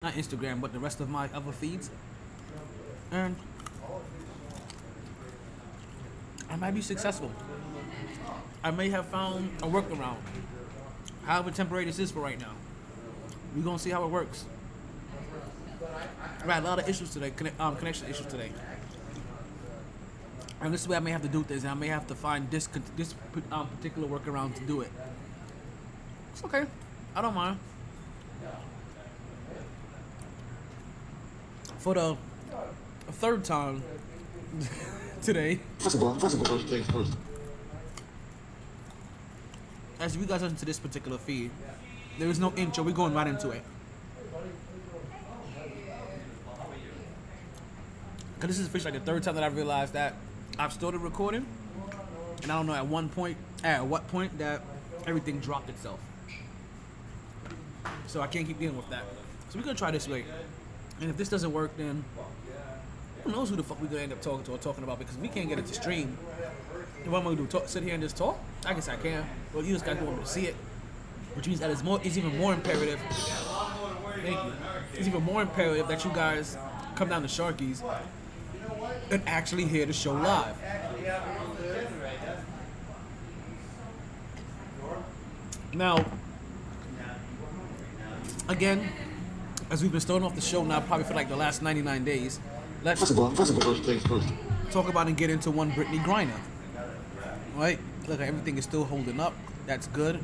not Instagram, but the rest of my other feeds. And I might be successful. I may have found a workaround. However temporary this is for right now. We're going to see how it works. I had a lot of issues today, connection issues today. And this is where I may have to do things, and I may have to find this particular workaround to do it. It's okay. I don't mind. For the third time today, First things first. as you guys listen to this particular feed, there is no intro. We're going right into it. Because this is officially like the third time that I realized that I've started recording, and I don't know at what point that everything dropped itself. So I can't keep dealing with that. So we're gonna try this way. And if this doesn't work, then who knows who the fuck we're gonna end up talking to or talking about, because we can't get it to stream. And what am I gonna do? Sit here and just talk? I guess I can. Well, you just guys want me to see it, which means that it's even more imperative. Thank you. It's even more imperative that you guys come down to Sharky's and actually hear the show live. Now, again, as we've been starting off the show now, probably for like the last 99 days, let's First things first. talk about and get into one Brittany Griner. Right? Look, everything is still holding up. That's good.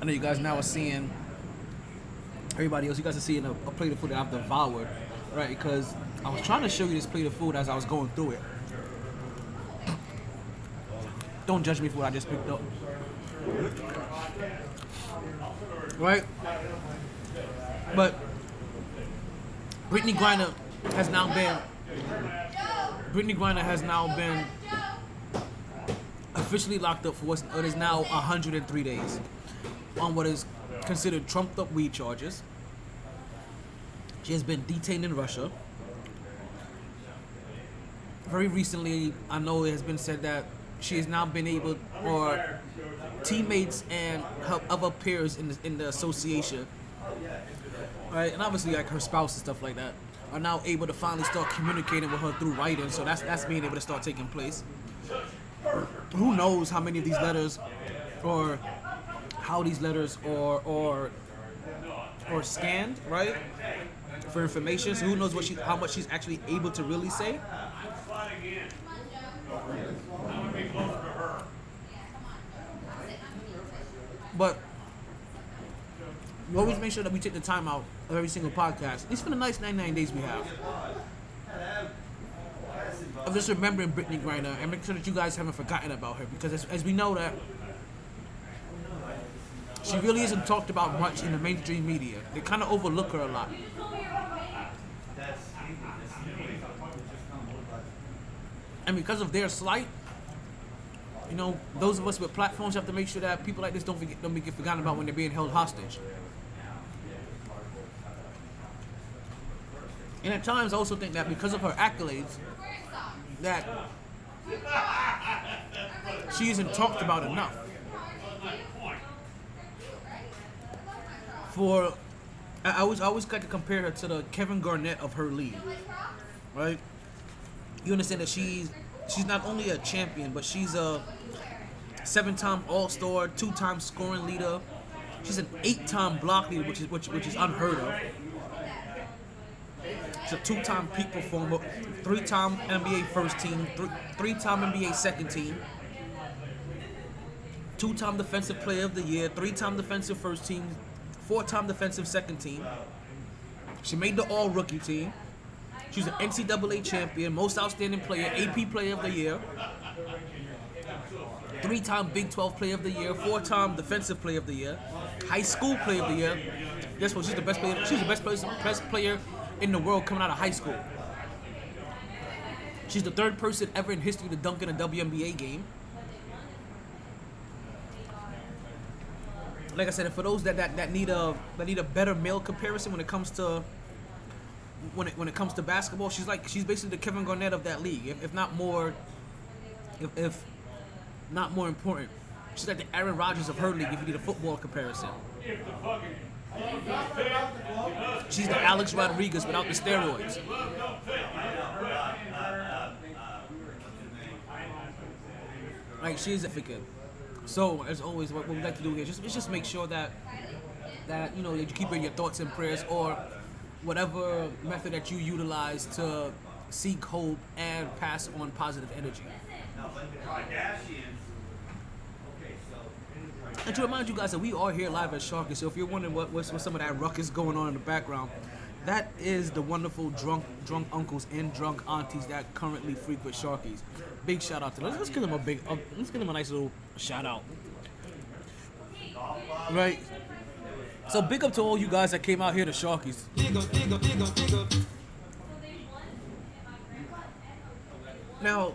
I know you guys now are seeing, everybody else, you guys are seeing a plate of food that I've devoured, right? Because I was trying to show you this plate of food as I was going through it. Don't judge me for what I just picked up. Right? But Brittany Griner has now been officially locked up for what is now 103 days on what is considered trumped up weed charges. She has been detained in Russia. Very recently, I know it has been said that she has now been able, or teammates and her other peers in the association, right, and obviously like her spouse and stuff like that, are now able to finally start communicating with her through writing. So that's being able to start taking place. Who knows how many of these letters, or how these letters or scanned, right, for information. So who knows how much she's actually able to really say. But we always make sure that we take the time out of every single podcast, at least for the nice 99 days we have, of just remembering Brittany Griner and making sure that you guys haven't forgotten about her, because as we know that she really isn't talked about much in the mainstream media. They kind of overlook her a lot. And because of their slight, you know, those of us with platforms have to make sure that people like this don't get forgotten about when they're being held hostage. And at times, I also think that because of her accolades, that she isn't talked about enough. I always like to compare her to the Kevin Garnett of her league, right? You understand that she's not only a champion, but she's a 7-time All-Star, 2-time scoring leader. She's an 8-time block leader, which is unheard of. She's a 2-time peak performer, 3-time NBA first team, 3-time NBA second team, 2-time defensive player of the year, 3-time defensive first team, 4-time defensive second team. She made the all-rookie team. She's an NCAA champion, most outstanding player, AP player of the year, 3-time Big 12 player of the year, 4-time defensive player of the year, high school player of the year. Guess what? She's the best player. She's the best player in the world coming out of high school. She's the third person ever in history to dunk in a WNBA game. Like I said, for those that need a better male comparison when it comes to basketball, she's basically the Kevin Garnett of that league, if not more important. She's like the Aaron Rodgers of her league, if you need a football comparison. She's the Alex Rodriguez without the steroids. Like, she's significant. So, as always, what we like to do here is just make sure that you know, that you keep in your thoughts and prayers, or whatever method that you utilize to seek hope and pass on positive energy. And to remind you guys that we are here live at Sharky, so if you're wondering what's some of that ruckus going on in the background, that is the wonderful drunk uncles and drunk aunties that currently frequent Sharkies. Big shout out to them. Let's give them a nice little shout out. Right. So big up to all you guys that came out here to Sharkies. Now,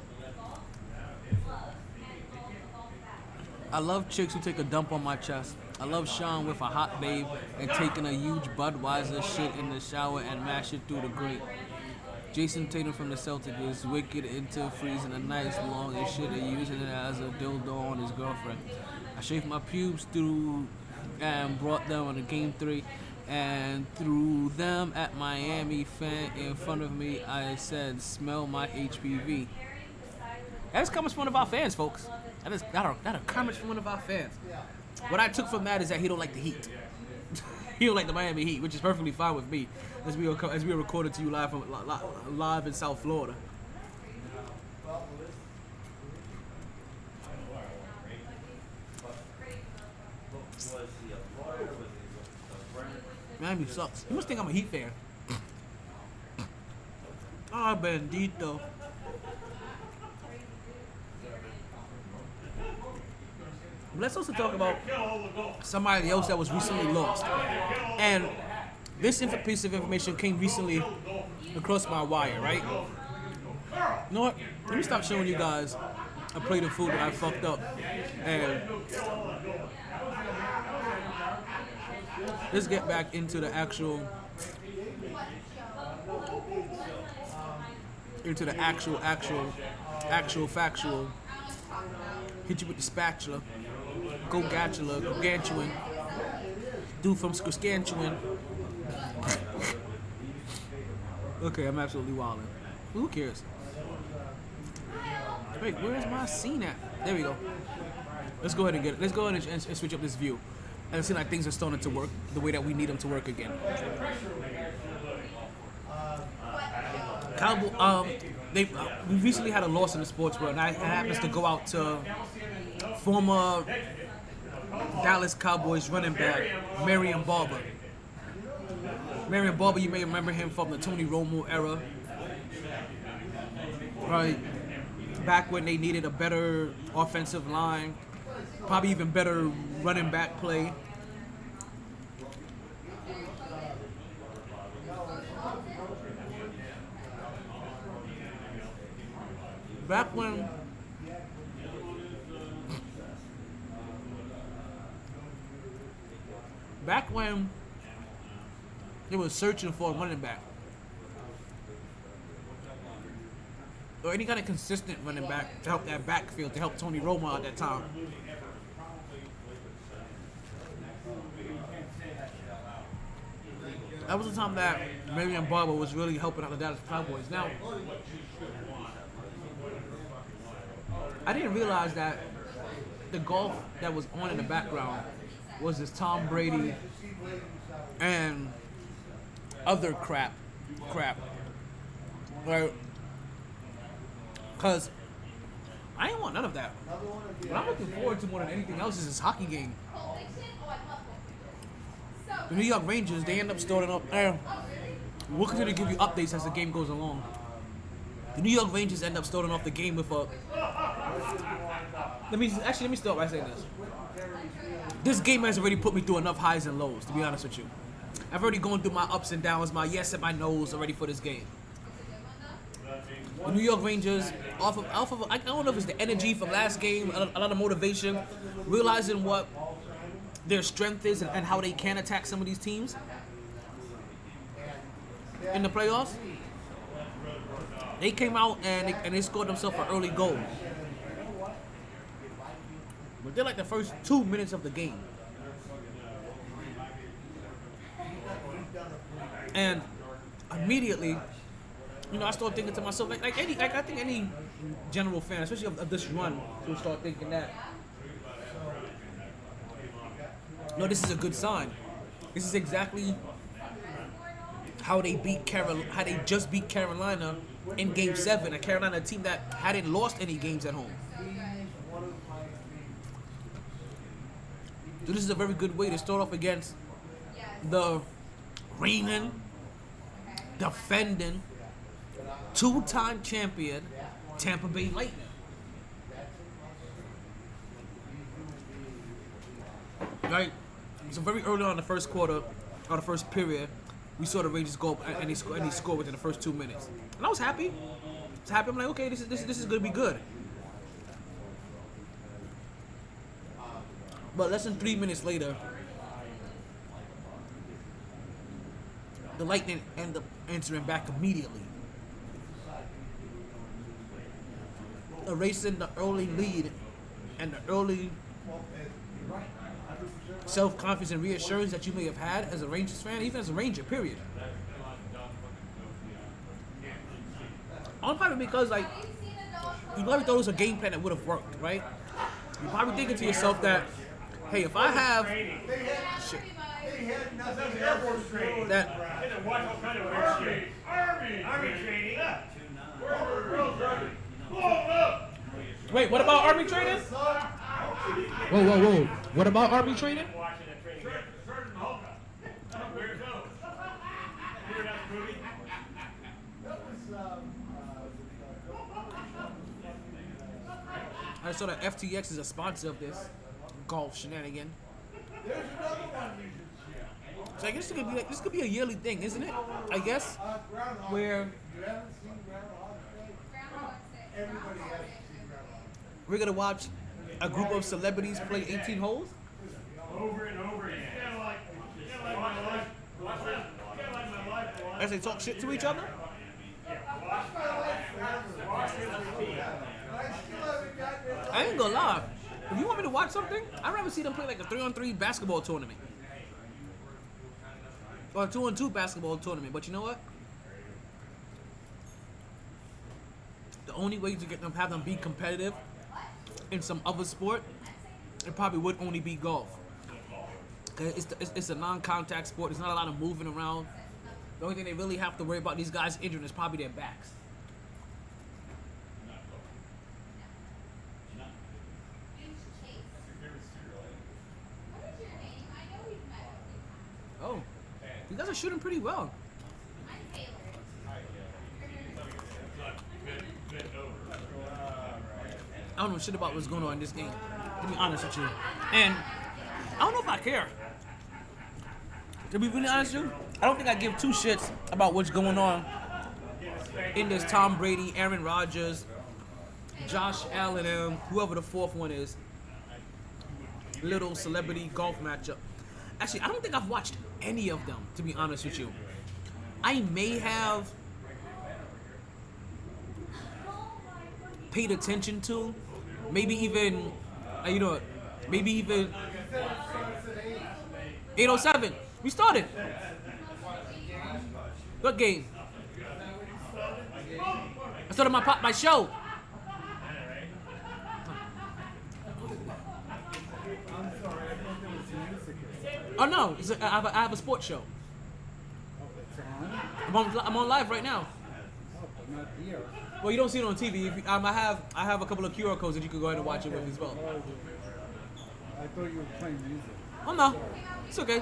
I love chicks who take a dump on my chest. I love Sean with a hot babe and taking a huge Budweiser shit in the shower and mash it through the grate. Jason Tatum from the Celtics is wicked into freezing a nice long as shit and using it as a dildo on his girlfriend. I shaved my pubes through and brought them on a game 3 and threw them at Miami fan in front of me. I said, smell my HPV. That's comments from one of our fans, folks. That are comments from one of our fans. What I took from that is that he don't like the heat. He don't like the Miami Heat, which is perfectly fine with me, as we are recorded to you live in South Florida. Miami sucks. You must think I'm a Heat fan. Ah, bendito. Let's also talk about somebody else that was recently lost. And this piece of information came recently across my wire, right? You know what? Let me stop showing you guys a plate of food that I fucked up. And let's get back into the actual factual. Hit you with the spatula. Go gatula, gargantuan. Dude from Skuskantuan. Okay, I'm absolutely wilding. Who cares? Wait, where's my scene at? There we go. Let's go ahead and switch up this view. And it seems like things are starting to work the way that we need them to work again. We recently had a loss in the sports world, and it happens to go out to former Dallas Cowboys running back Marion Barber. Marion Barber, you may remember him from the Tony Romo era, right? Back when they needed a better offensive line, probably even better running back play. Back when they were searching for a running back, or any kind of consistent running back to help that backfield, to help Tony Romo at that time. That was the time that Marion Barber was really helping out the Dallas Cowboys. Now, I didn't realize that the golf that was on in the background was this Tom Brady and other crap. Right? Because I didn't want none of that. What I'm looking forward to more than anything else is this hockey game. The New York Rangers, they end up starting up. We'll continue to give you updates as the game goes along. The New York Rangers end up starting off the game with a... Let me start by saying this. This game has already put me through enough highs and lows, to be honest with you. I've already gone through my ups and downs, my yes and my no's already for this game. The New York Rangers, off of I don't know if it's the energy from last game, a lot of motivation, realizing what their strength is and how they can attack some of these teams in the playoffs. They came out and they scored themselves an early goal. But they're like the first 2 minutes of the game. And immediately, I start thinking to myself, I think any general fan, especially of this run, will start thinking that, this is a good sign. This is exactly how they just beat Carolina in Game 7, a Carolina team that hadn't lost any games at home. So this is a very good way to start off against the reigning, defending, two-time champion Tampa Bay Lightning. Right? So very early on in the first quarter, or the first period, we saw the Rangers go up and he scored within the first 2 minutes. And I was happy. I'm like, okay, this is gonna be good. But less than 3 minutes later, the Lightning end up answering back immediately, erasing the early lead and the early self-confidence and reassurance that you may have had as a Rangers fan, even as a Ranger, period. Probably because, you probably thought it was a game plan that would have worked, right? You're probably thinking to yourself that, hey, if I have Army training. Wait, what about Army training? Whoa. What about Army training? I saw that FTX is a sponsor of this golf shenanigan. So I guess this could be a yearly thing, isn't it? I guess where we're gonna watch a group of celebrities play 18 holes over and over again. as they talk shit to each other. I ain't gonna lie. If you want me to watch something, I'd rather see them play like a 3-on-3 basketball tournament. Or a 2-on-2 basketball tournament. But you know what? The only way to have them be competitive in some other sport, it probably would only be golf. Cause it's a non-contact sport. There's not a lot of moving around. The only thing they really have to worry about these guys injuring is probably their backs. Oh, you guys are shooting pretty well. I don't know shit about what's going on in this game, to be honest with you. And I don't know if I care. To be really honest with you, I don't think I give two shits about what's going on in this Tom Brady, Aaron Rodgers, Josh Allen, and whoever the fourth one is, little celebrity golf matchup. Actually, I don't think I've watched any of them, to be honest with you. I may have paid attention to, maybe even, maybe even 8:07. We started. What game? I started my show. Oh no, I have a sports show. I'm on live right now. Well, you don't see it on TV. I have a couple of QR codes that you can go ahead and watch it with as well. I thought you were playing music. Oh no, it's okay.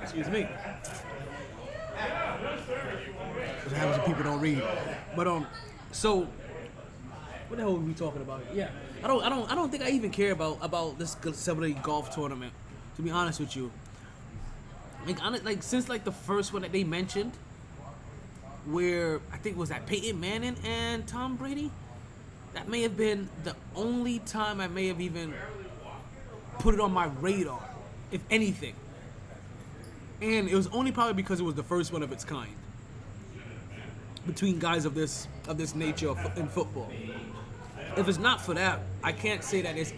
Excuse me. What happens when people don't read? But so what the hell were we talking about? Yeah, I don't think I even care about this celebrity golf tournament. To be honest with you, since the first one that they mentioned, where I think was that Peyton Manning and Tom Brady, that may have been the only time I may have even put it on my radar, if anything. And it was only probably because it was the first one of its kind between guys of this nature in football. If it's not for that, I can't say that there's